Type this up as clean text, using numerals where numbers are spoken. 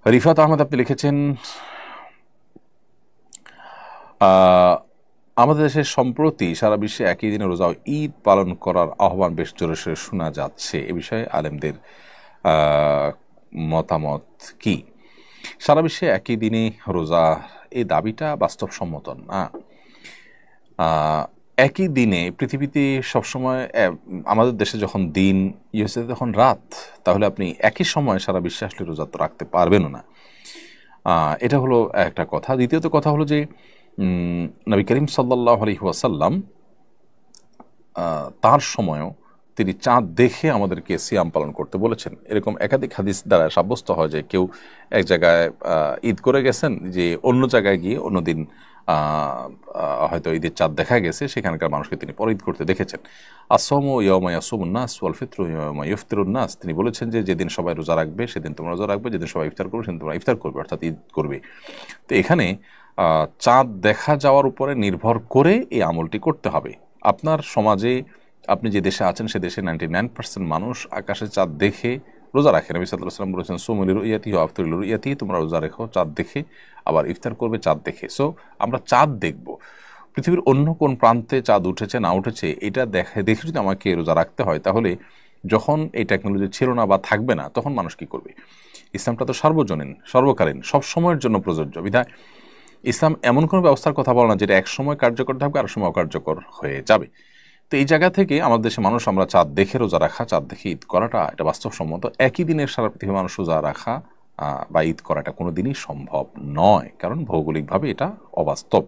রিফাত আহমেদ আপনি লিখেছেন, আহ, আমাদের দেশে সম্প্রতি সারা বিশ্বে একই দিনে রোজা ও ঈদ পালন করার আহ্বান বেশ জোরে সোরে শোনা যাচ্ছে। এ বিষয়ে আলেমদের আহ, মতামত কি? সারা বিশ্বে একই দিনে রোজা, এই দাবিটা বাস্তবসম্মত না। আহ, একই দিনে পৃথিবীতে সবসময় আমাদের দেশে যখন দিন ইউএসএ তখন রাত, তাহলে আপনি একই সময় সারা বিশ্বে আসলে রোজা তো রাখতে পারবেনও না। এটা হলো একটা কথা। দ্বিতীয়ত কথা হলো যে নবী করিম সাল্লাল্লাহু আলাইহি ওয়াসাল্লাম তার সময়ও তিনি চাঁদ দেখে আমাদেরকে সিয়াম পালন করতে বলেছেন। এরকম একাধিক হাদিস দ্বারা সাব্যস্ত হয় যে কেউ এক জায়গায় ঈদ করে গেছেন, যে অন্য জায়গায় গিয়ে অন্যদিন হয়তো ঈদের চাঁদ দেখা গেছে, সেখানকার মানুষকে তিনি পরে ঈদ করতে দেখেছেন। আসসমু ইয়াউমা ইয়াসুমুন নাস ওয়াল ফিতরু ইয়াউমা ইফতিরুন নাস, তিনি বলেছেন যে যেদিন সবাই রোজা রাখবে সেদিন তোমরা রোজা রাখবে, যেদিন সবাই ইফতার করবে সেদিন তোমরা ইফতার করবে, অর্থাৎ ঈদ করবে। তো এখানে চাঁদ দেখা যাওয়ার উপরে নির্ভর করে এই আমলটি করতে হবে। আপনার সমাজে আপনি যে দেশে আছেন সে দেশে 99% মানুষ আকাশে চাঁদ দেখে রোজা রাখে। নবী সাল্লাল্লাহু আলাইহি ওয়াসাল্লাম বলেছেন, সুমুলির রুইয়াতি ওয়া আফতিরুল রুইয়াতি, তোমরা রোজা রেখো চাঁদ দেখে, আবার ইফতার করবে চাঁদ দেখে। সো আমরা চাঁদ দেখব। পৃথিবীর অন্য কোন প্রান্তে চাঁদ উঠেছে না উঠেছে এটা দেখে যদি আমাকে রোজা রাখতে হয়, তাহলে যখন এই টেকনোলজি ছিল না বা থাকবে না, তখন মানুষ কি করবে? ইসলামটা তো সার্বজনীন, সর্বকালীন, সব সময়ের জন্য প্রযোজ্য। বিধায় ইসলাম এমন কোনো ব্যবস্থার কথা বলে না যেটা এক সময় কার্যকর থাকবে আর সময় অকার্যকর হয়ে যাবে। তো এই জায়গা থেকে আমাদের দেশে মানুষ আমরা চাঁদ দেখে রোজা রাখা, চাঁদ দেখে ঈদ করাটা এটা বাস্তবসম্মত। একই দিনের সারা পৃথিবীর মানুষ রোজা রাখা বা ঈদ করাটা কোনো দিনই সম্ভব নয়, কারণ ভৌগোলিকভাবে এটা অবাস্তব।